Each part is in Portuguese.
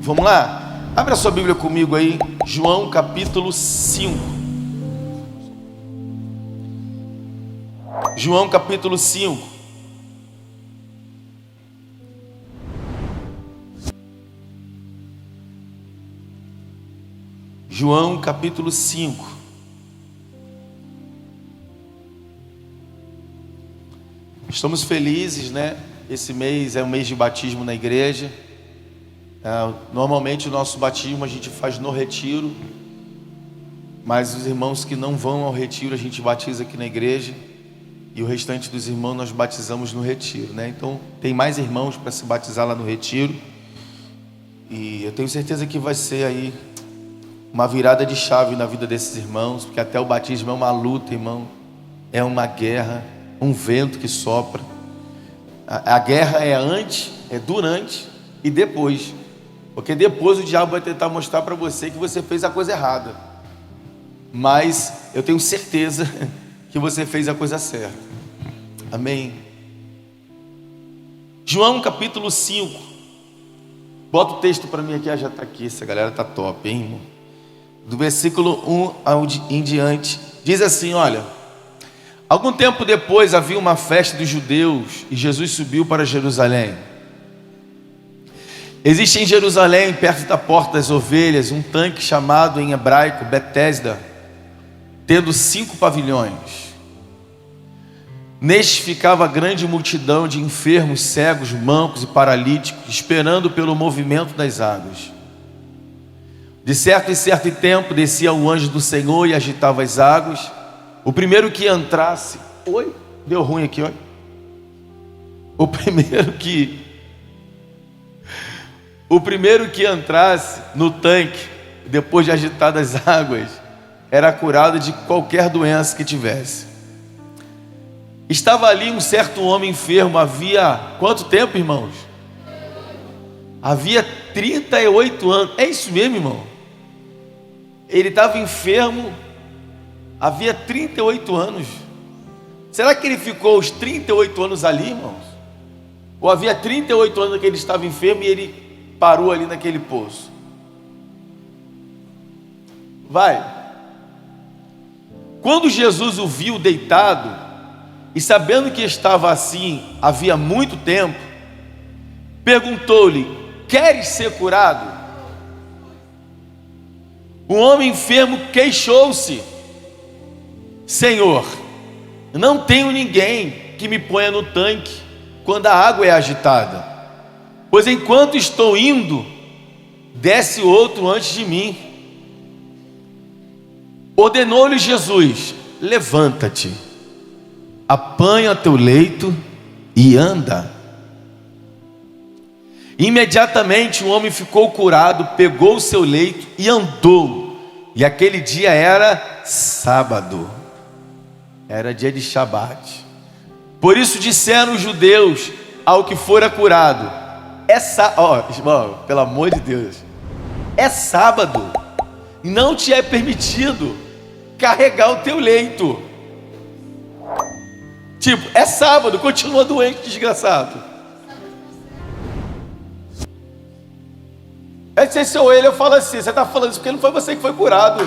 Vamos lá? Abra sua Bíblia comigo aí, João capítulo 5. João capítulo 5. João capítulo 5. Estamos felizes, né? Esse mês é um mês de batismo na igreja. Normalmente o nosso batismo a gente faz no retiro, mas os irmãos que não vão ao retiro a gente batiza aqui na igreja, e o restante dos irmãos nós batizamos no retiro, né? Então tem mais irmãos para se batizar lá no retiro, e eu tenho certeza que vai ser aí uma virada de chave na vida desses irmãos, porque até o batismo é uma luta, irmão, é uma guerra, um vento que sopra. A guerra é antes, é durante e depois, porque depois o diabo vai tentar mostrar para você que você fez a coisa errada, mas eu tenho certeza que você fez a coisa certa. Amém? João capítulo 5. Bota o texto para mim aqui. Já está aqui, essa galera está top, hein, irmão? Do versículo 1 em diante, diz assim: olha, algum tempo depois havia uma festa dos judeus e Jesus subiu para Jerusalém. Existe em Jerusalém, perto da porta das ovelhas, um tanque chamado em hebraico Betesda, tendo 5 pavilhões. Neste ficava grande multidão de enfermos, cegos, mancos e paralíticos, esperando pelo movimento das águas. De certo em certo tempo descia o anjo do Senhor e agitava as águas. O primeiro que entrasse... Oi? Deu ruim aqui, olha. O primeiro que entrasse no tanque, depois de agitadas as águas, era curado de qualquer doença que tivesse. Estava ali um certo homem enfermo, havia quanto tempo, irmãos? Havia 38 anos. É isso mesmo, irmão? Ele estava enfermo havia 38 anos. Será que ele ficou os 38 anos ali, irmãos? Ou havia 38 anos que ele estava enfermo e ele parou ali naquele poço? Vai. Quando Jesus o viu deitado, e sabendo que estava assim havia muito tempo, perguntou-lhe: queres ser curado? O homem enfermo queixou-se: Senhor, não tenho ninguém que me ponha no tanque quando a água é agitada, pois enquanto estou indo, desce outro antes de mim. Ordenou-lhe Jesus: levanta-te, apanha teu leito e anda. Imediatamente o homem ficou curado, pegou o seu leito e andou. E aquele dia era sábado, era dia de Shabat. Por isso disseram os judeus ao que fora curado: irmão, pelo amor de Deus, é sábado, não te é permitido carregar o teu leito. Tipo, é sábado, continua doente, desgraçado. Se eu ele, eu falo assim: você está falando isso porque não foi você que foi curado.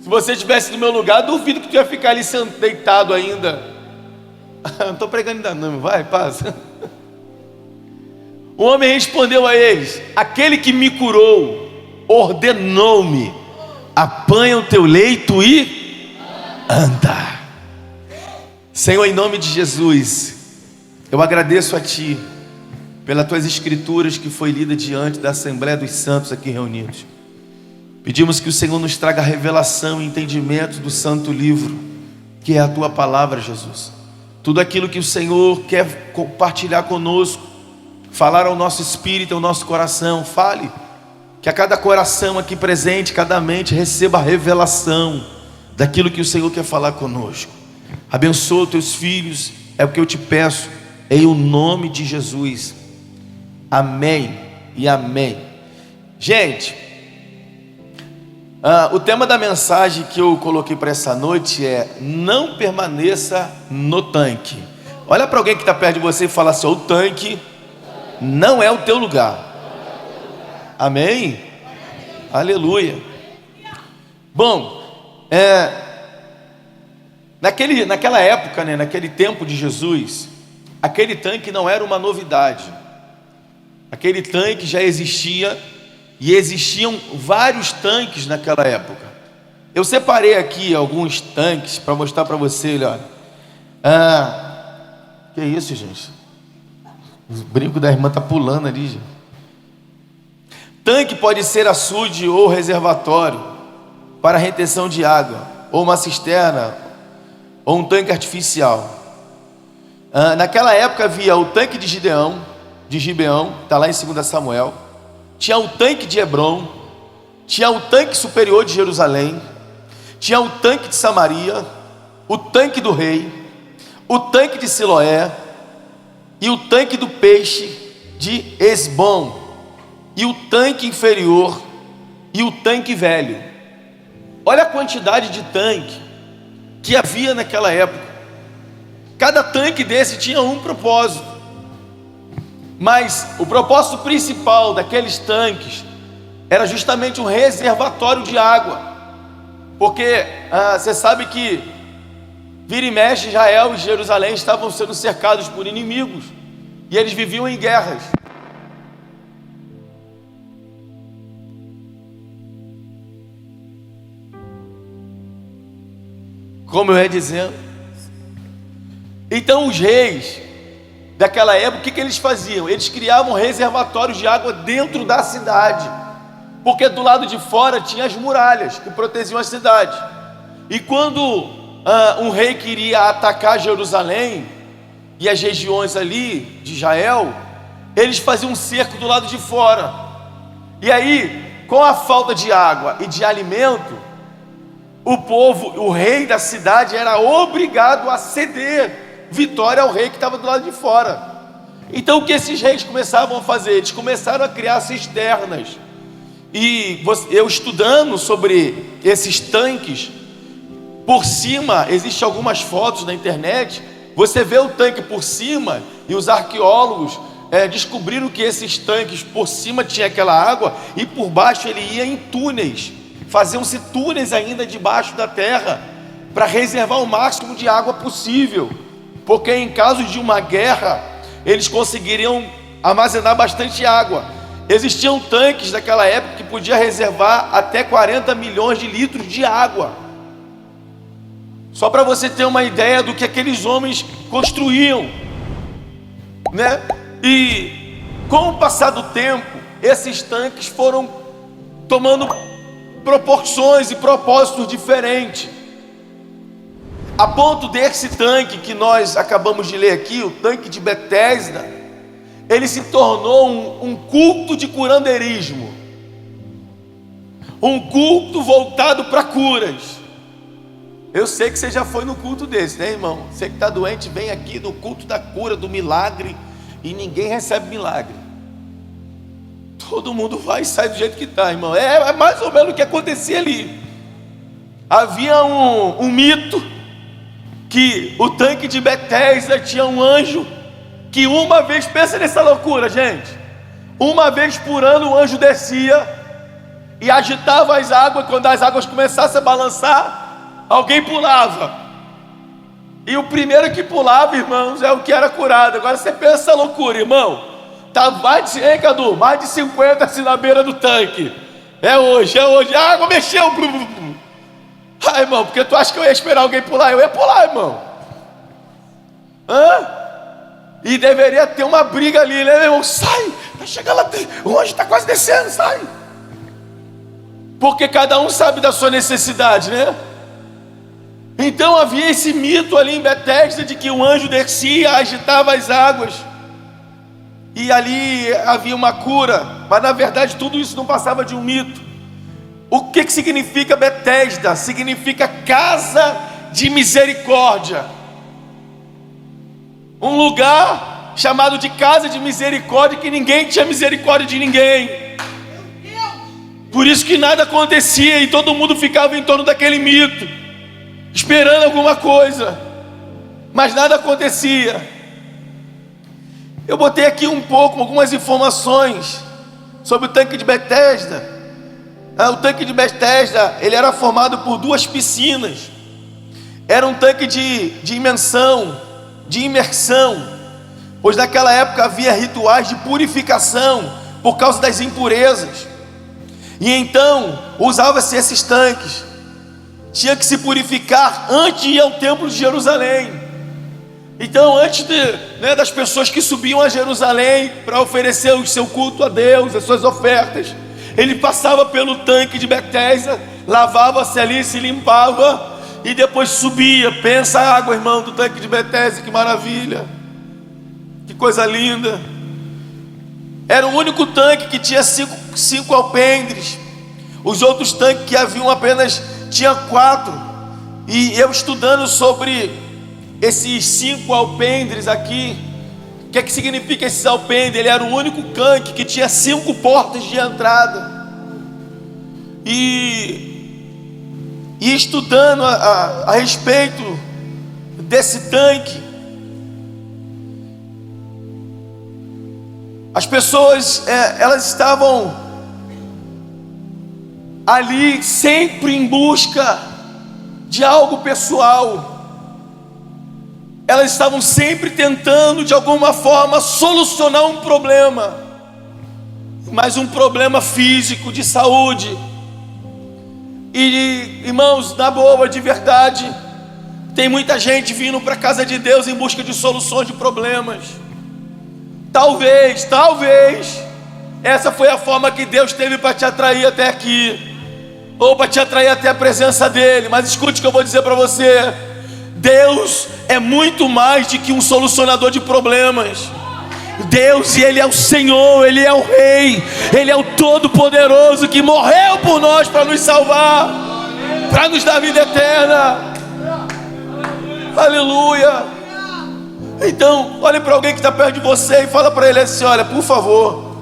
Se você estivesse no meu lugar, duvido que tu ia ficar ali deitado ainda. Não estou pregando ainda não, vai, passa. O homem respondeu a eles: aquele que me curou ordenou-me: apanha o teu leito e anda. Senhor, em nome de Jesus, eu agradeço a Ti pelas Tuas escrituras que foi lida diante da Assembleia dos Santos aqui reunidos. Pedimos que o Senhor nos traga revelação e entendimento do santo livro, que é a Tua palavra, Jesus. Tudo aquilo que o Senhor quer compartilhar conosco, falar ao nosso espírito, ao nosso coração, fale. Que a cada coração aqui presente, cada mente receba a revelação daquilo que o Senhor quer falar conosco. Abençoa os Teus filhos, é o que eu te peço, em o nome de Jesus. Amém e amém. Gente, o tema da mensagem que eu coloquei para essa noite é: não permaneça no tanque. Olha para alguém que está perto de você e fala assim: o tanque não é o teu lugar. Amém? Aleluia. Bom, naquela época, né, naquele tempo de Jesus, aquele tanque não era uma novidade. Aquele tanque já existia, e existiam vários tanques naquela época. Eu separei aqui alguns tanques para mostrar para você, olha. Que isso, gente? O brinco da irmã tá pulando ali, gente. Tanque pode ser açude ou reservatório para retenção de água, ou uma cisterna, ou um tanque artificial. Naquela época havia o tanque de Gibeão, está lá em 2 Samuel. Tinha o tanque de Hebron, tinha o tanque superior de Jerusalém, tinha o tanque de Samaria, o tanque do rei, o tanque de Siloé, e o tanque do peixe de Esbom, e o tanque inferior, e o tanque velho. Olha a quantidade de tanque que havia naquela época. Cada tanque desse tinha um propósito, mas o propósito principal daqueles tanques era justamente um reservatório de água, porque você sabe que vira e mexe, Israel e Jerusalém estavam sendo cercados por inimigos, e eles viviam em guerras. Como eu ia dizendo, então os reis daquela época, o que eles faziam? Eles criavam reservatórios de água dentro da cidade, porque do lado de fora tinha as muralhas que protegiam a cidade. E quando um rei queria atacar Jerusalém e as regiões ali de Israel, eles faziam um cerco do lado de fora. E aí, com a falta de água e de alimento, o povo, o rei da cidade era obrigado a ceder vitória ao rei que estava do lado de fora. Então o que esses reis começavam a fazer? Eles começaram a criar cisternas. E eu estudando sobre esses tanques, por cima, existem algumas fotos na internet, você vê o tanque por cima, e os arqueólogos descobriram que esses tanques por cima tinha aquela água, e por baixo ele ia em túneis. Faziam-se túneis ainda debaixo da terra, para reservar o máximo de água possível, porque em caso de uma guerra, eles conseguiriam armazenar bastante água. Existiam tanques daquela época que podia reservar até 40 milhões de litros de água. Só para você ter uma ideia do que aqueles homens construíam, né? E com o passar do tempo, esses tanques foram tomando proporções e propósitos diferentes, a ponto desse tanque que nós acabamos de ler aqui, o tanque de Betesda, ele se tornou um culto de curandeirismo, um culto voltado para curas. Eu sei que você já foi no culto desse, né, irmão? Você que está doente, vem aqui no culto da cura, do milagre, e ninguém recebe milagre. Todo mundo vai e sai do jeito que está, irmão. É mais ou menos o que acontecia ali. Havia um mito que o tanque de Betesda tinha um anjo que uma vez, pensa nessa loucura, gente, uma vez por ano o anjo descia e agitava as águas. Quando as águas começassem a balançar, alguém pulava, e o primeiro que pulava, irmãos, é o que era curado. Agora você pensa essa loucura, irmão. Tá mais de, Cadu, mais de 50 assim na beira do tanque. É hoje, a água mexeu. Ah, irmão, porque tu acha que eu ia esperar alguém pular? Eu ia pular, irmão. E deveria ter uma briga ali, né, irmão? Sai, vai chegar lá, o anjo está quase descendo, sai. Porque cada um sabe da sua necessidade, né? Então havia esse mito ali em Betesda de que o anjo descia, agitava as águas, e ali havia uma cura. Mas na verdade tudo isso não passava de um mito. O que significa Betesda? Significa casa de misericórdia. Um lugar chamado de casa de misericórdia, que ninguém tinha misericórdia de ninguém. Por isso que nada acontecia e todo mundo ficava em torno daquele mito, esperando alguma coisa, mas nada acontecia. Eu botei aqui algumas informações sobre o tanque de Betesda. O tanque de Betesda, ele era formado por 2 piscinas. Era um tanque de imersão, pois naquela época havia rituais de purificação por causa das impurezas. E então usava-se esses tanques. Tinha que se purificar antes de ir ao templo de Jerusalém. Então, antes das pessoas que subiam a Jerusalém para oferecer o seu culto a Deus, as suas ofertas, ele passava pelo tanque de Betesda, lavava-se ali, se limpava e depois subia. Pensa a água, irmão, do tanque de Betesda, que maravilha, que coisa linda. Era o único tanque que tinha cinco alpendres. Os outros tanques que haviam apenas tinha 4. E eu estudando sobre esses 5 alpendres aqui, o que é que significa esses alpendres? Ele era o único tanque que tinha 5 portas de entrada. E estudando a respeito desse tanque, as pessoas elas estavam ali sempre em busca de algo pessoal. Elas estavam sempre tentando de alguma forma solucionar um problema, mas um problema físico, de saúde. E irmãos, na boa, de verdade, tem muita gente vindo para a casa de Deus em busca de soluções de problemas. Talvez essa foi a forma que Deus teve para te atrair até aqui, ou para te atrair até a presença dele. Mas escute o que eu vou dizer para você: Deus é muito mais do que um solucionador de problemas. Deus, Ele é o Senhor, Ele é o Rei, Ele é o Todo-Poderoso, que morreu por nós para nos salvar, para nos dar vida eterna. Aleluia. Então, olhe para alguém que está perto de você e fala para ele assim: olha, por favor,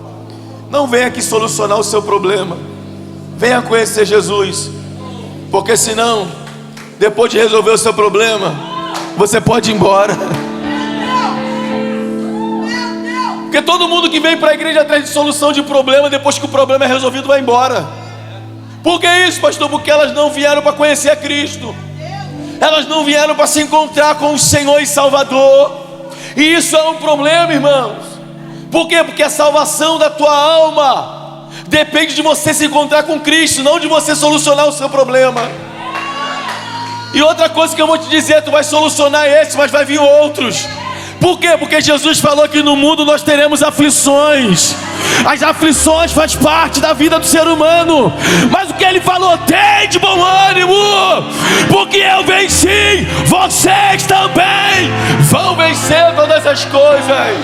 não venha aqui solucionar o seu problema, venha conhecer Jesus, porque senão, depois de resolver o seu problema, você pode ir embora. Porque todo mundo que vem para a igreja atrás de solução de problema, depois que o problema é resolvido, vai embora. Por que isso, pastor? Porque elas não vieram para conhecer a Cristo, elas não vieram para se encontrar com o Senhor e Salvador. E isso é um problema, irmãos. Por quê? Porque a salvação da tua alma depende de você se encontrar com Cristo, não de você solucionar o seu problema. E outra coisa que eu vou te dizer: tu vai solucionar esse, mas vai vir outros. Por quê? Porque Jesus falou que no mundo nós teremos aflições. As aflições fazem parte da vida do ser humano. Mas o que ele falou? Tem de bom ânimo, porque eu venci, vocês também vão vencer todas as coisas.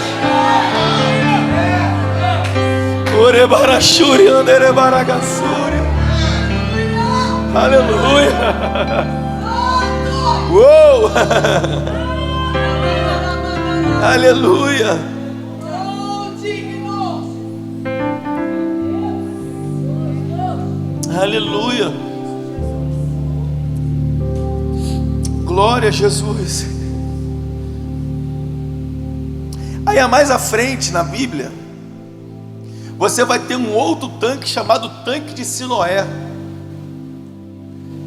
Aleluia. Uou. Aleluia. Aleluia. Glória a Jesus. Aí mais à frente na Bíblia, você vai ter um outro tanque chamado tanque de Siloé.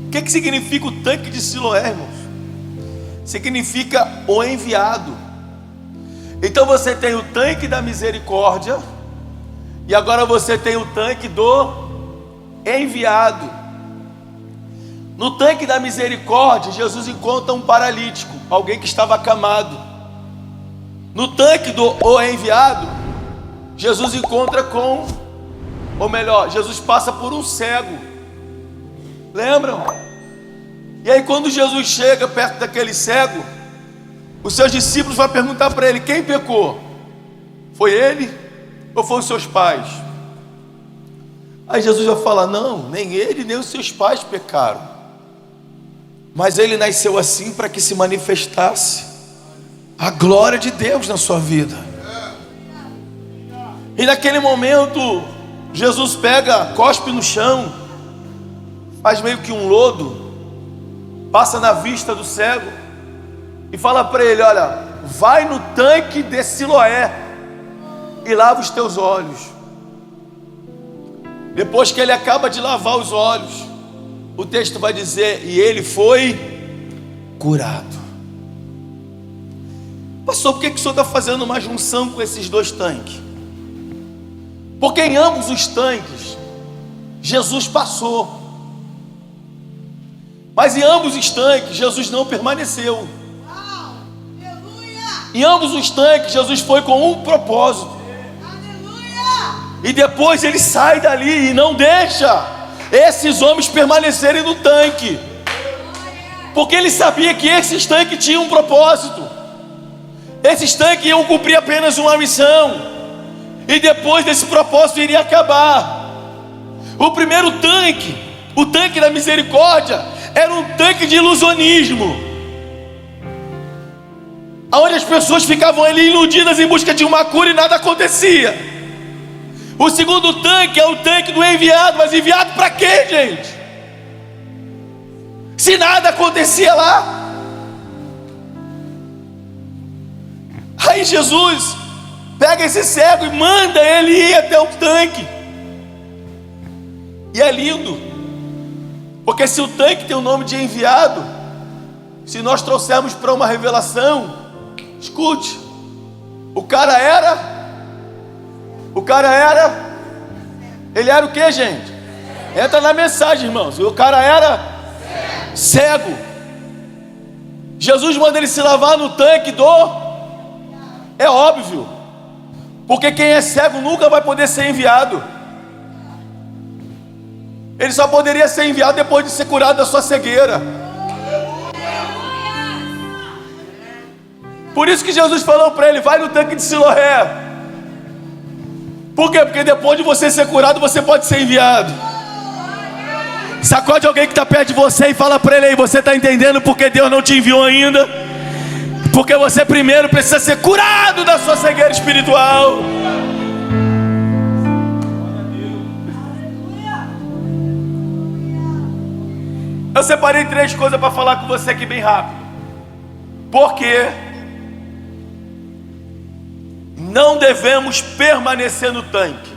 O que significa o tanque de Siloé, irmãos? Significa o enviado. Então você tem o tanque da misericórdia, e agora você tem o tanque do enviado. No tanque da misericórdia, Jesus encontra um paralítico, alguém que estava acamado. No tanque do enviado, Jesus encontra Jesus passa por um cego. Lembram? E aí quando Jesus chega perto daquele cego, os seus discípulos vão perguntar para ele: quem pecou? Foi ele ou foram os seus pais? Aí Jesus vai falar: não, nem ele nem os seus pais pecaram, mas ele nasceu assim para que se manifestasse a glória de Deus na sua vida. E naquele momento Jesus pega, cospe no chão, faz meio que um lodo, passa na vista do cego e fala para ele: olha, vai no tanque de Siloé e lava os teus olhos. Depois que ele acaba de lavar os olhos, o texto vai dizer: e ele foi curado. Pastor, por que o senhor está fazendo uma junção com esses dois tanques? Porque em ambos os tanques Jesus passou, mas em ambos os tanques Jesus não permaneceu. Em ambos os tanques Jesus foi com um propósito, e depois ele sai dali e não deixa esses homens permanecerem no tanque, porque ele sabia que esses tanques tinham um propósito. Esses tanques iam cumprir apenas uma missão, e depois desse propósito iria acabar. O primeiro tanque, o tanque da misericórdia, era um tanque de ilusionismo, onde as pessoas ficavam ali iludidas em busca de uma cura e nada acontecia. O segundo tanque é o tanque do enviado. Mas enviado para quê, gente? Se nada acontecia lá. Aí Jesus pega esse cego e manda ele ir até o tanque. E é lindo, porque se o tanque tem o nome de enviado, se nós trouxermos para uma revelação, escute, o cara ele era o que, gente? Entra na mensagem, irmãos. O cara era cego. Jesus manda ele se lavar no tanque é óbvio, porque quem é cego nunca vai poder ser enviado. Ele só poderia ser enviado depois de ser curado da sua cegueira. Por isso que Jesus falou para ele: vai no tanque de Siloé. Por quê? Porque depois de você ser curado, você pode ser enviado. Sacode alguém que está perto de você e fala para ele aí: você está entendendo porque Deus não te enviou ainda? Porque você primeiro precisa ser curado da sua cegueira espiritual. Eu separei 3 coisas para falar com você aqui bem rápido. Porque não devemos permanecer no tanque.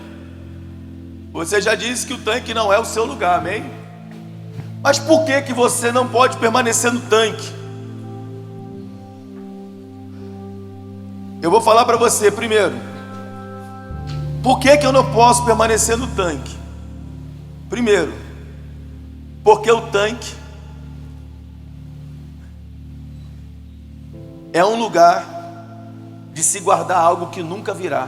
Você já disse que o tanque não é o seu lugar, amém? Mas por que você não pode permanecer no tanque? Eu vou falar para você primeiro. Por que eu não posso permanecer no tanque? Primeiro, porque o tanque é um lugar de se guardar algo que nunca virá.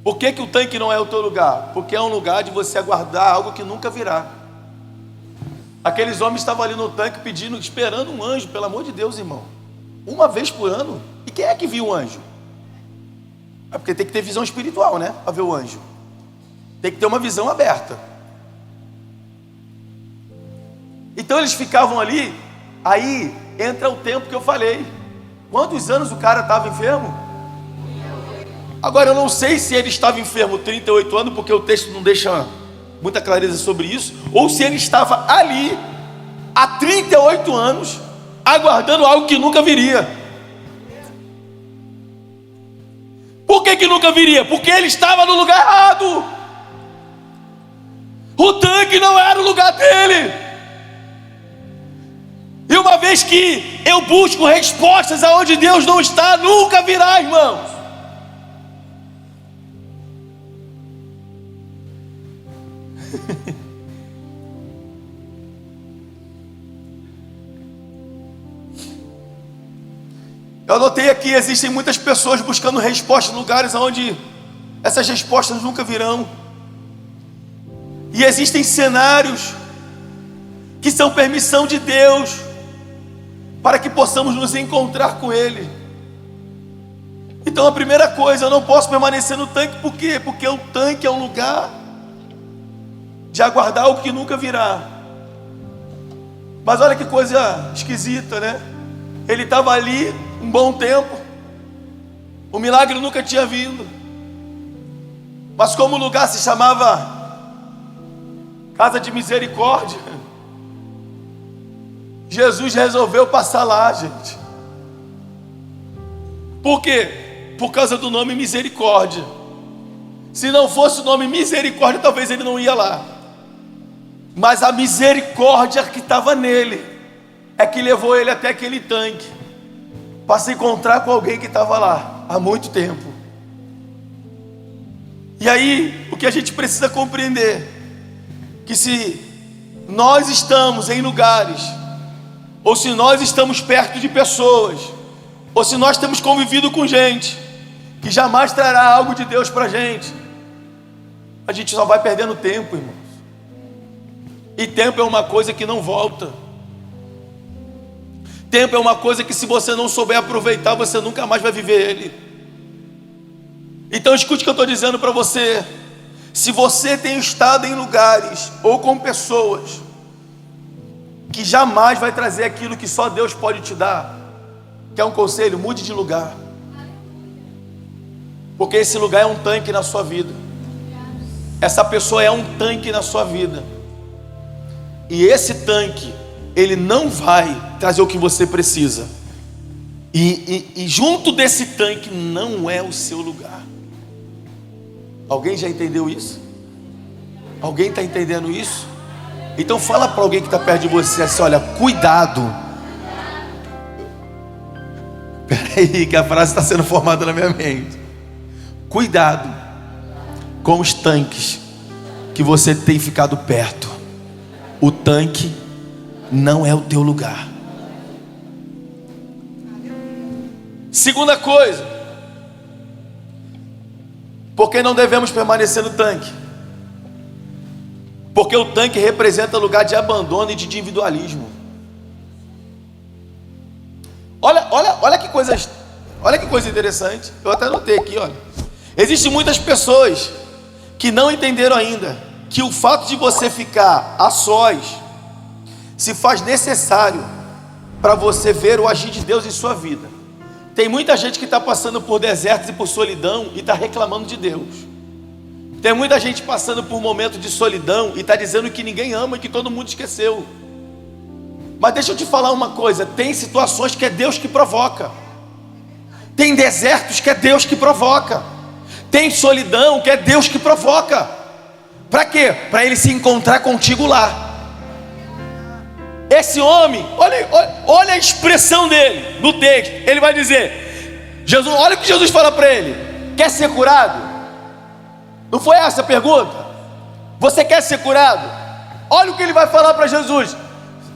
Por que o tanque não é o teu lugar? Porque é um lugar de você aguardar algo que nunca virá. Aqueles homens estavam ali no tanque pedindo, esperando um anjo, pelo amor de Deus, irmão. Uma vez por ano. E quem é que viu o anjo? É porque tem que ter visão espiritual, né? Para ver o anjo. Tem que ter uma visão aberta. Então eles ficavam ali. Aí entra o tempo que eu falei. Quantos anos o cara estava enfermo? Agora eu não sei se ele estava enfermo 38 anos, porque o texto não deixa muita clareza sobre isso, ou se ele estava ali há 38 anos aguardando algo que nunca viria. Por que nunca viria? Porque ele estava no lugar errado. O tanque não era o lugar dele. E uma vez que eu busco respostas aonde Deus não está, nunca virá, irmãos. Eu anotei aqui: existem muitas pessoas buscando respostas em lugares onde essas respostas nunca virão. E existem cenários que são permissão de Deus para que possamos nos encontrar com Ele. Então a primeira coisa, eu não posso permanecer no tanque. Por quê? Porque o tanque é um lugar de aguardar algo que nunca virá. Mas olha que coisa esquisita, né? Ele estava ali um bom tempo, o milagre nunca tinha vindo, mas como o lugar se chamava Casa de Misericórdia, Jesus resolveu passar lá, gente. Por quê? Por causa do nome misericórdia. Se não fosse o nome misericórdia, talvez ele não ia lá. Mas a misericórdia que estava nele é que levou ele até aquele tanque, para se encontrar com alguém que estava lá há muito tempo. E aí, o que a gente precisa compreender, que se nós estamos em lugares, ou se nós estamos perto de pessoas, ou se nós temos convivido com gente que jamais trará algo de Deus para a gente só vai perdendo tempo, irmãos. E tempo é uma coisa que não volta. Tempo é uma coisa que, se você não souber aproveitar, você nunca mais vai viver ele. Então escute o que eu estou dizendo para você. Se você tem estado em lugares ou com pessoas que jamais vai trazer aquilo que só Deus pode te dar, quer um conselho? Mude de lugar. Porque esse lugar é um tanque na sua vida. Essa pessoa é um tanque na sua vida. E esse tanque, ele não vai trazer o que você precisa. E junto desse tanque não é o seu lugar. Alguém já entendeu isso? Alguém está entendendo isso? Então fala para alguém que está perto de você assim: olha, cuidado. Peraí, que a frase está sendo formada na minha mente. Cuidado com os tanques que você tem ficado perto. O tanque não é o teu lugar. Segunda coisa, porque não devemos permanecer no tanque? Porque o tanque representa lugar de abandono e de individualismo. Olha que coisa interessante. Eu até anotei aqui, olha. Existem muitas pessoas que não entenderam ainda que o fato de você ficar a sós se faz necessário para você ver o agir de Deus em sua vida. Tem muita gente que está passando por desertos e por solidão e está reclamando de Deus. Tem muita gente passando por um momento de solidão e está dizendo que ninguém ama e que todo mundo esqueceu. Mas deixa eu te falar uma coisa: tem situações que é Deus que provoca. Tem desertos que é Deus que provoca. Tem solidão que é Deus que provoca. Para quê? Para ele se encontrar contigo lá. Esse homem, olha a expressão dele no texto. Ele vai dizer, Jesus, olha o que Jesus fala para ele: quer ser curado? Não foi essa a pergunta? Você quer ser curado? Olha o que ele vai falar para Jesus: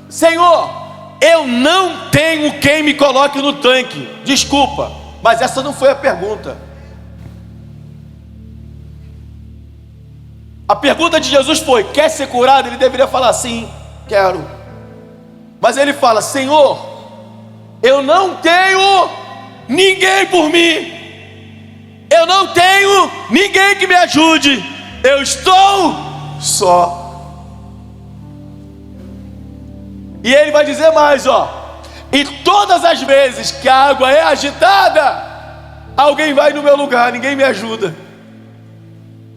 Senhor, eu não tenho quem me coloque no tanque. Desculpa, mas essa não foi a pergunta. A pergunta de Jesus foi: quer ser curado? Ele deveria falar: sim, quero. Mas ele fala: Senhor, eu não tenho ninguém por mim. Eu não tenho ninguém que me ajude. Eu estou só. E ele vai dizer mais, e todas as vezes que a água é agitada, alguém vai no meu lugar, ninguém me ajuda.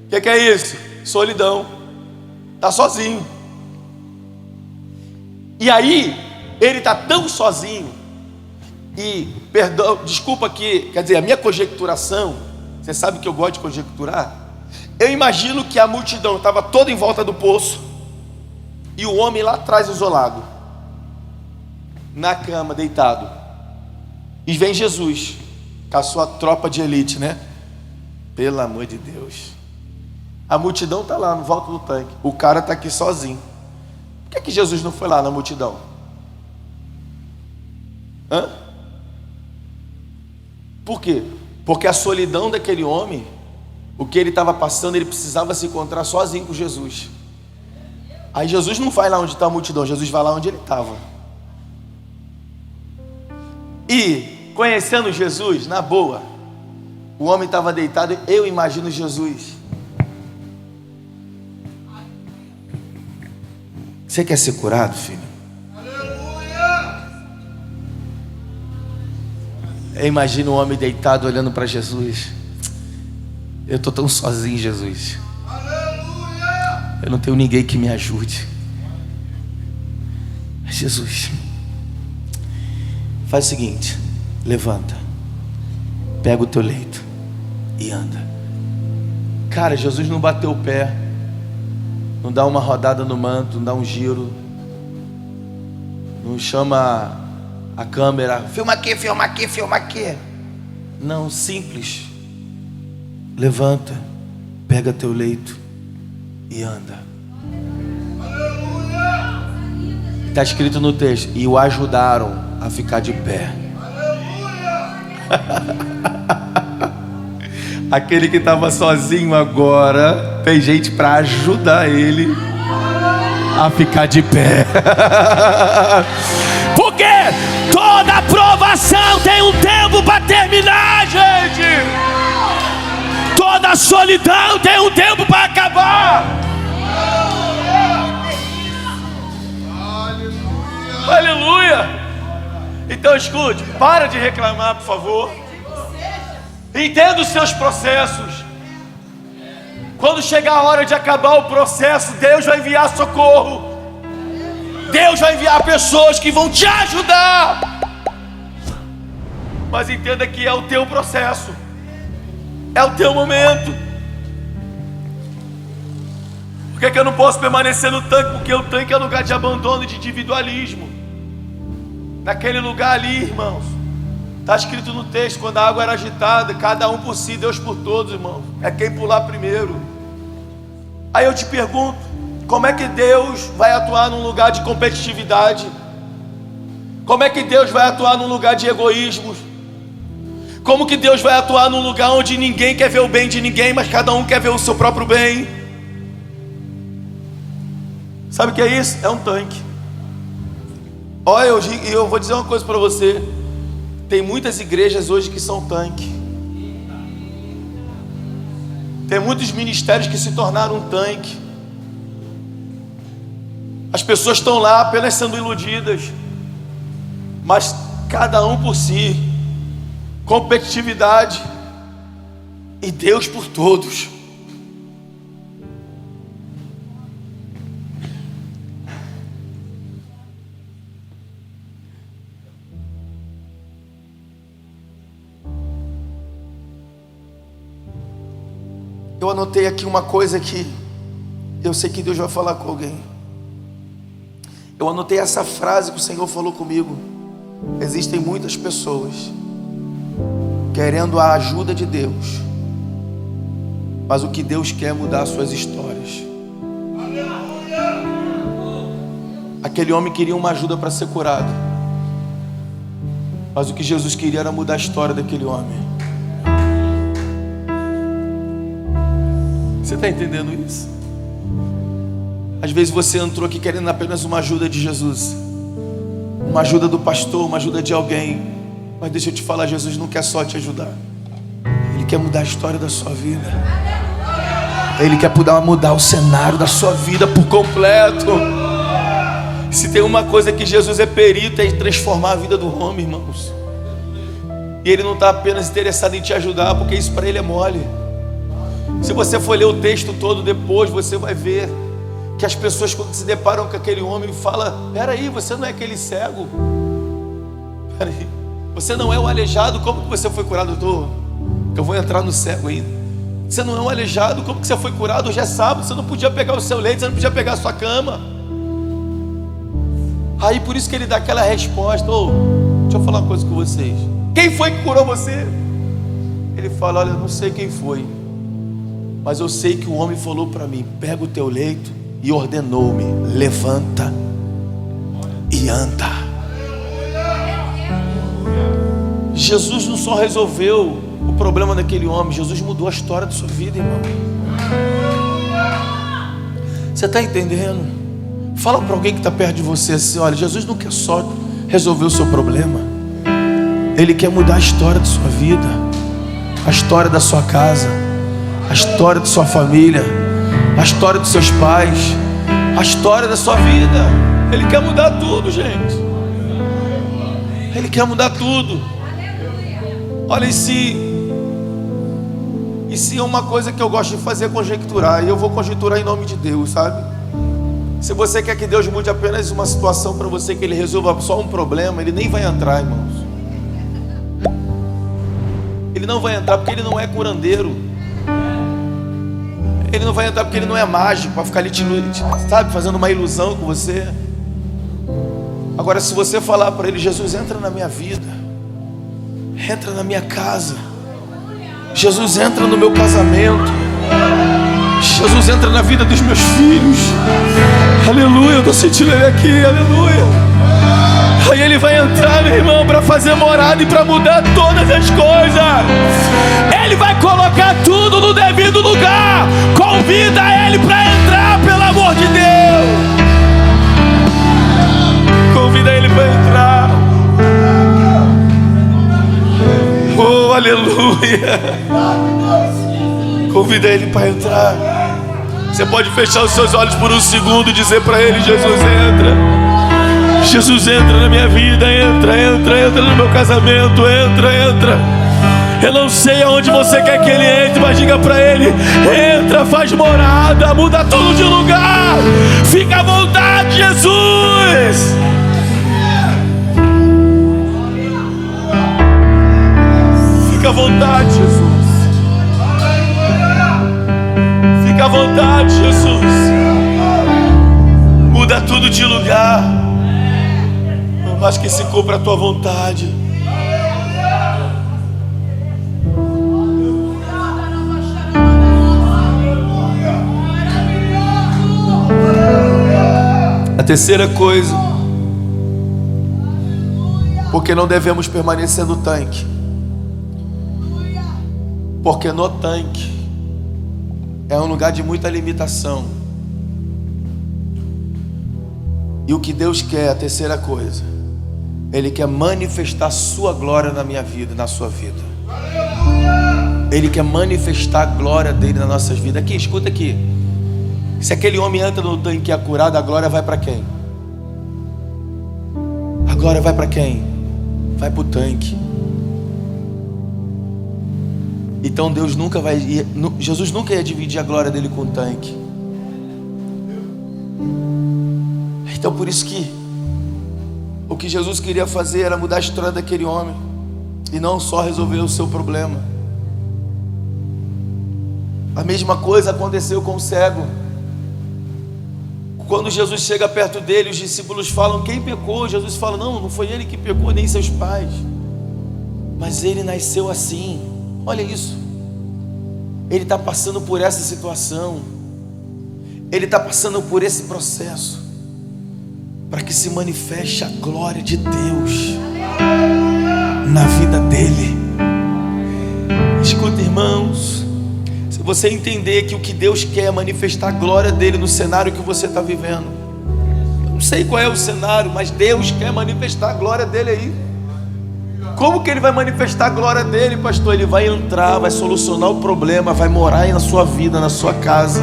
O que é isso? Solidão. Está sozinho. E aí, ele está tão sozinho. E, perdão, desculpa que, quer dizer, a minha conjecturação, você sabe que eu gosto de conjecturar. Eu imagino que a multidão estava toda em volta do poço e o homem lá atrás isolado, na cama, deitado. E vem Jesus com a sua tropa de elite, né? Pelo amor de Deus. A multidão está lá no volta do tanque. O cara está aqui sozinho. Por que Jesus não foi lá na multidão? Por quê? Porque a solidão daquele homem, o que ele estava passando, ele precisava se encontrar sozinho com Jesus. Aí Jesus não vai lá onde está a multidão, Jesus vai lá onde ele estava. E conhecendo Jesus, na boa, o homem estava deitado. Eu imagino Jesus. Você quer ser curado, filho? Aleluia! Eu imagino o homem deitado olhando para Jesus. Eu estou tão sozinho, Jesus. Aleluia! Eu não tenho ninguém que me ajude. Jesus, faz o seguinte: levanta. pega o teu leito e anda. Cara, Jesus não bateu o pé, não dá uma rodada no manto, não dá um giro, não chama a câmera, filma aqui, filma aqui, filma aqui. Não, simples. Levanta, pega teu leito e anda. Está escrito no texto: e o ajudaram a ficar de pé. Aquele que estava sozinho agora tem gente para ajudar ele a ficar de pé. Porque toda provação tem um tempo para terminar, gente. Toda solidão tem um tempo para acabar. Aleluia. Então escute, para de reclamar, por favor. Entenda os seus processos. Quando chegar a hora de acabar o processo, Deus vai enviar socorro. Deus vai enviar pessoas que vão te ajudar. Mas entenda que é o teu processo, é o teu momento. Por que eu não posso permanecer no tanque? Porque o tanque é lugar de abandono e de individualismo. Naquele lugar ali, irmãos, está escrito no texto: quando a água era agitada, cada um por si, Deus por todos, irmãos. É quem pular primeiro. Aí eu te pergunto, como é que Deus vai atuar num lugar de competitividade? Como é que Deus vai atuar num lugar de egoísmos? Como que Deus vai atuar num lugar onde ninguém quer ver o bem de ninguém, mas cada um quer ver o seu próprio bem? Sabe o que é isso? É um tanque. Olha, eu vou dizer uma coisa para você. Tem muitas igrejas hoje que são tanque. Tem muitos ministérios que se tornaram um tanque. As pessoas estão lá apenas sendo iludidas, mas cada um por si. Competitividade e Deus por todos. Eu anotei aqui uma coisa que eu sei que Deus vai falar com alguém. Eu anotei essa frase que o Senhor falou comigo. Existem muitas pessoas querendo a ajuda de Deus, mas o que Deus quer é mudar as suas histórias. Aquele homem queria uma ajuda para ser curado, mas o que Jesus queria era mudar a história daquele homem. Você está entendendo isso? Às vezes você entrou aqui querendo apenas uma ajuda de Jesus, uma ajuda do pastor, uma ajuda de alguém. Mas deixa eu te falar, Jesus não quer só te ajudar, Ele quer mudar a história da sua vida. Ele quer mudar o cenário da sua vida por completo. Se tem uma coisa que Jesus é perito, é transformar a vida do homem, irmãos. E Ele não está apenas interessado em te ajudar, porque isso para Ele é mole. Se você for ler o texto todo depois, você vai ver que as pessoas, quando se deparam com aquele homem, falam: peraí, você não é aquele cego? Peraí, você não é um aleijado? Como que você foi curado? Eu vou entrar no cego ainda. Você não é um aleijado? Como que você foi curado? Hoje é sábado, você não podia pegar o seu leite, você não podia pegar a sua cama. Aí por isso que ele dá aquela resposta: deixa eu falar uma coisa com vocês. Quem foi que curou você? Ele fala: olha, eu não sei quem foi, mas eu sei que o homem falou para mim: pega o teu leito, e ordenou-me: levanta e anda. Jesus não só resolveu o problema daquele homem, Jesus mudou a história da sua vida, irmão. Você está entendendo? Fala para alguém que está perto de você assim: olha, Jesus não quer só resolver o seu problema, Ele quer mudar a história da sua vida, a história da sua casa, a história da sua família, a história dos seus pais, a história da sua vida. Ele quer mudar tudo, gente. Ele quer mudar tudo. Olha, e se é uma coisa que eu gosto de fazer é conjecturar, e eu vou conjecturar em nome de Deus, sabe? Se você quer que Deus mude apenas uma situação para você, que Ele resolva só um problema, Ele nem vai entrar, irmãos. Ele não vai entrar porque ele não é curandeiro. Ele não vai entrar porque ele não é mágico, para ficar ali, sabe, fazendo uma ilusão com você. Agora, se você falar para ele: Jesus, entra na minha vida, entra na minha casa, Jesus, entra no meu casamento, Jesus, entra na vida dos meus filhos. Aleluia, eu estou sentindo ele aqui, aleluia. Aí ele vai entrar, meu irmão, para fazer morada e para mudar todas as coisas. Ele vai colocar tudo no devido lugar. Convida ele para entrar, pelo amor de Deus. Convida ele para entrar. Oh, aleluia. Convida ele para entrar. Você pode fechar os seus olhos por um segundo e dizer para ele: Jesus, entra. Jesus, entra na minha vida, entra no meu casamento, entra. Eu não sei aonde você quer que ele entre, mas diga para ele: entra, faz morada, muda tudo de lugar. Fica à vontade, Jesus. Fica à vontade, Jesus. Fica à vontade, Jesus. Muda tudo de lugar. Mas que se cumpra a tua vontade. A terceira coisa, porque não devemos permanecer no tanque. Porque no tanque é um lugar de muita limitação. E o que Deus quer, a terceira coisa, Ele quer manifestar a sua glória na minha vida, na sua vida. Ele quer manifestar a glória dele nas nossas vidas. Aqui, escuta aqui. Se aquele homem entra no tanque e é curado, a glória vai para quem? A glória vai para quem? Vai para o tanque. Então Jesus nunca ia dividir a glória dele com o tanque. Então por isso que o que Jesus queria fazer era mudar a história daquele homem, e não só resolver o seu problema. A mesma coisa aconteceu com o cego. Quando Jesus chega perto dele, os discípulos falam: quem pecou? Jesus fala: não foi ele que pecou, nem seus pais, mas ele nasceu assim. Olha isso. Ele está passando por essa situação, ele está passando por esse processo, para que se manifeste a glória de Deus na vida dele. Escuta, irmãos, se você entender que o que Deus quer é manifestar a glória dele no cenário que você está vivendo. Eu não sei qual é o cenário, mas Deus quer manifestar a glória dele aí. Como que ele vai manifestar a glória dele, pastor? Ele vai entrar, vai solucionar o problema, vai morar aí na sua vida, na sua casa,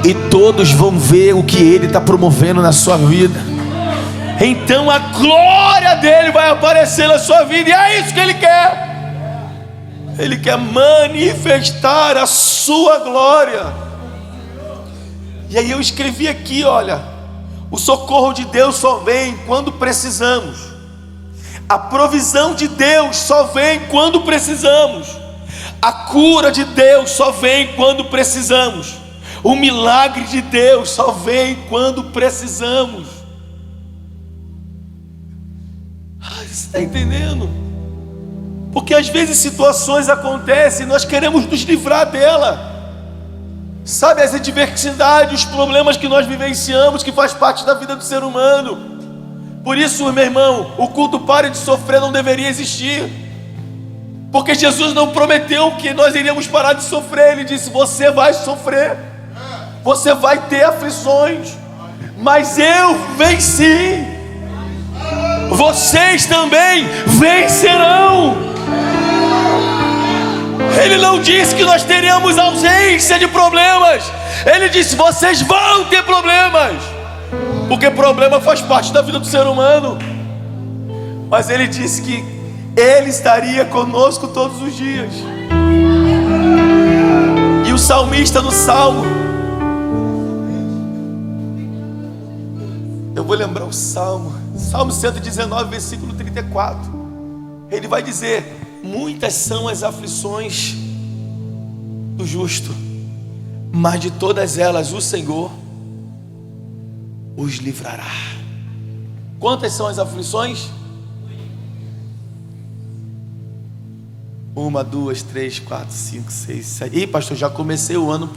e todos vão ver o que ele está promovendo na sua vida. Então a glória dele vai aparecer na sua vida, e é isso que ele quer. Ele quer manifestar a sua glória. E aí eu escrevi aqui, olha: o socorro de Deus só vem quando precisamos. A provisão de Deus só vem quando precisamos. A cura de Deus só vem quando precisamos. O milagre de Deus só vem quando precisamos. Você está entendendo? Porque às vezes situações acontecem e nós queremos nos livrar dela. Sabe, as adversidades, os problemas que nós vivenciamos, que faz parte da vida do ser humano. Por isso, meu irmão, o culto Pare de Sofrer não deveria existir. Porque Jesus não prometeu que nós iríamos parar de sofrer. Ele disse: você vai sofrer, você vai ter aflições, mas eu venci. Vocês também vencerão. Ele não disse que nós teríamos ausência de problemas. Ele disse: vocês vão ter problemas. Porque problema faz parte da vida do ser humano. Mas ele disse que ele estaria conosco todos os dias. E o salmista no Salmo, eu vou lembrar o Salmo 119, versículo 34. Ele vai dizer: muitas são as aflições do justo, mas de todas elas o Senhor os livrará. Quantas são as aflições? 1, 2, 3, 4, 5, 6, 7. Ih, pastor, já comecei o ano.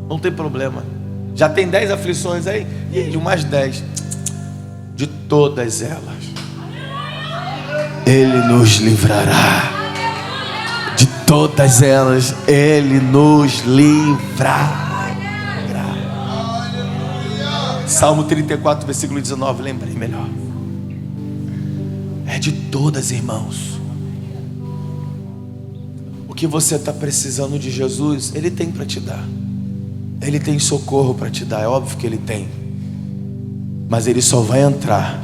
Não tem problema. Já tem 10 aflições aí? Ih, mais 10. De todas elas Ele nos livrará. De todas elas Ele nos livrará. Salmo 34, versículo 19. Lembrei melhor. É de todas, irmãos. O que você está precisando de Jesus, Ele tem para te dar. Ele tem socorro para te dar, é óbvio que Ele tem. Mas Ele só vai entrar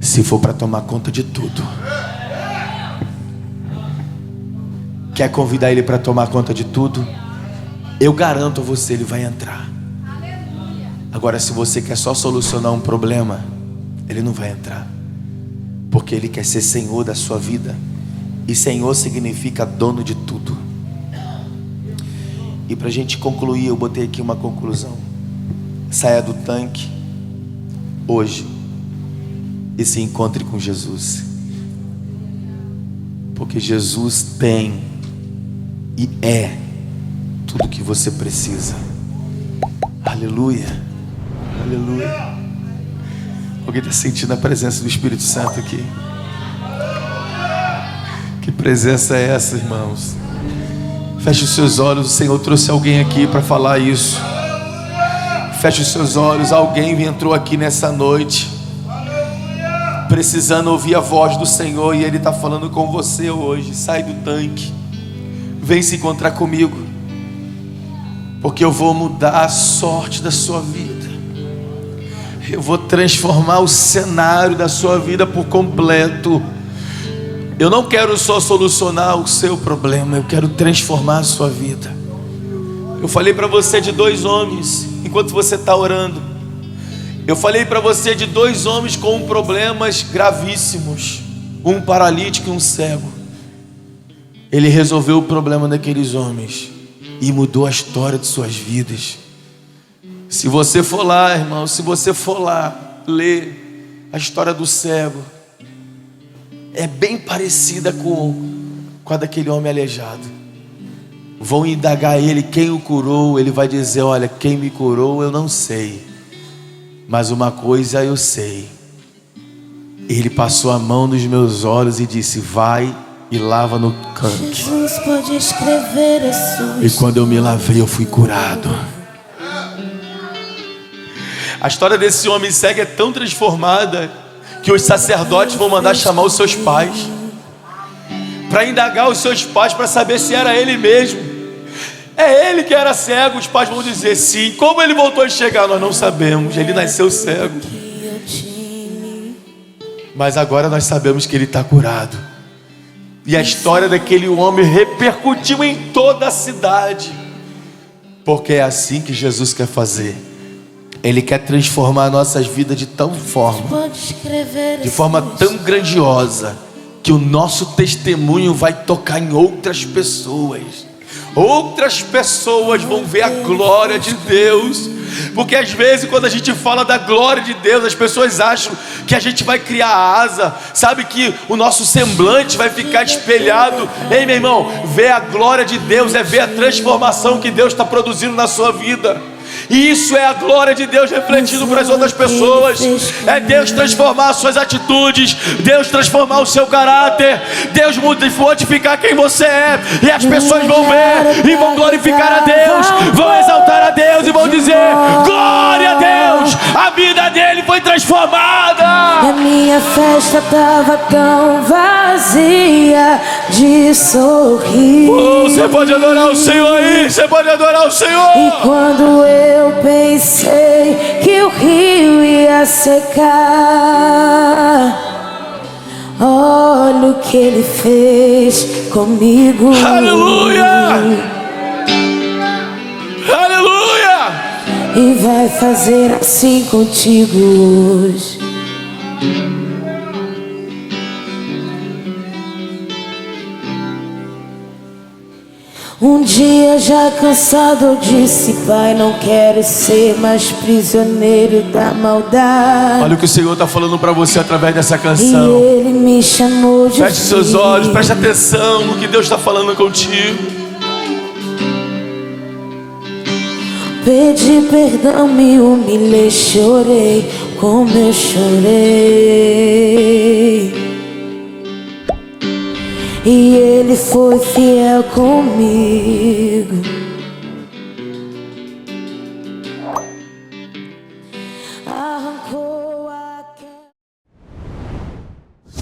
se for para tomar conta de tudo. Quer convidar Ele para tomar conta de tudo? Eu garanto a você, Ele vai entrar. Agora, se você quer só solucionar um problema, Ele não vai entrar. Porque Ele quer ser Senhor da sua vida. E Senhor significa dono de tudo. E para a gente concluir, eu botei aqui uma conclusão. Saia do tanque hoje e se encontre com Jesus. Porque Jesus tem e é tudo que você precisa. Aleluia, aleluia. Alguém está sentindo a presença do Espírito Santo aqui? Que presença é essa, irmãos? Feche os seus olhos. O Senhor trouxe alguém aqui para falar isso. Feche os seus olhos. Alguém entrou aqui nessa noite precisando ouvir a voz do Senhor, e Ele está falando com você hoje. Sai do tanque, vem se encontrar comigo, porque eu vou mudar a sorte da sua vida. Eu vou transformar o cenário da sua vida por completo. Eu não quero só solucionar o seu problema, eu quero transformar a sua vida. Eu falei para você de 2 homens, enquanto você está orando. Eu falei para você de 2 homens com problemas gravíssimos, um paralítico e um cego. Ele resolveu o problema daqueles homens e mudou a história de suas vidas. Se você for lá, irmão, se você for lá ler a história do cego, é bem parecida com a daquele homem aleijado. Vão indagar ele quem o curou. Ele vai dizer: olha, quem me curou eu não sei, mas uma coisa eu sei. Ele passou a mão nos meus olhos e disse: vai e lava no tanque. Jesus pode escrever a sua E quando eu me lavei, eu fui curado. A história desse homem cego é tão transformada que os sacerdotes vão mandar chamar os seus pais para indagar os seus pais, para saber se era ele mesmo. É ele que era cego. Os pais vão dizer sim. Como ele voltou a enxergar, nós não sabemos. Ele nasceu cego, mas agora nós sabemos que ele está curado. E a história daquele homem repercutiu em toda a cidade, porque é assim que Jesus quer fazer. Ele quer transformar nossas vidas de forma tão grandiosa, que o nosso testemunho vai tocar em outras pessoas. Outras pessoas vão ver a glória de Deus. Porque às vezes quando a gente fala da glória de Deus, as pessoas acham que a gente vai criar asa, sabe, que o nosso semblante vai ficar espelhado. Ei, meu irmão, ver a glória de Deus é ver a transformação que Deus está produzindo na sua vida. E isso é a glória de Deus refletindo para as outras pessoas. É Deus transformar as suas atitudes, Deus transformar o seu caráter, Deus modificar quem você é. E as pessoas vão ver e vão glorificar a Deus, vão exaltar a Deus e vão dizer: glória a Deus, a vida dele foi transformada. A minha festa estava tão vazia de sorrir. Você pode adorar o Senhor aí, você pode adorar o Senhor. E quando eu pensei que o rio ia secar, olha o que ele fez comigo. Aleluia! Aleluia! E vai fazer assim contigo hoje. Um dia já cansado eu disse: Pai, não quero ser mais prisioneiro da maldade. Olha o que o Senhor está falando para você através dessa E canção. Ele me chamou de Feche seus filho. olhos, preste atenção no que Deus está falando contigo. Pedi perdão, me humilhei, chorei como eu chorei. E Ele foi fiel comigo.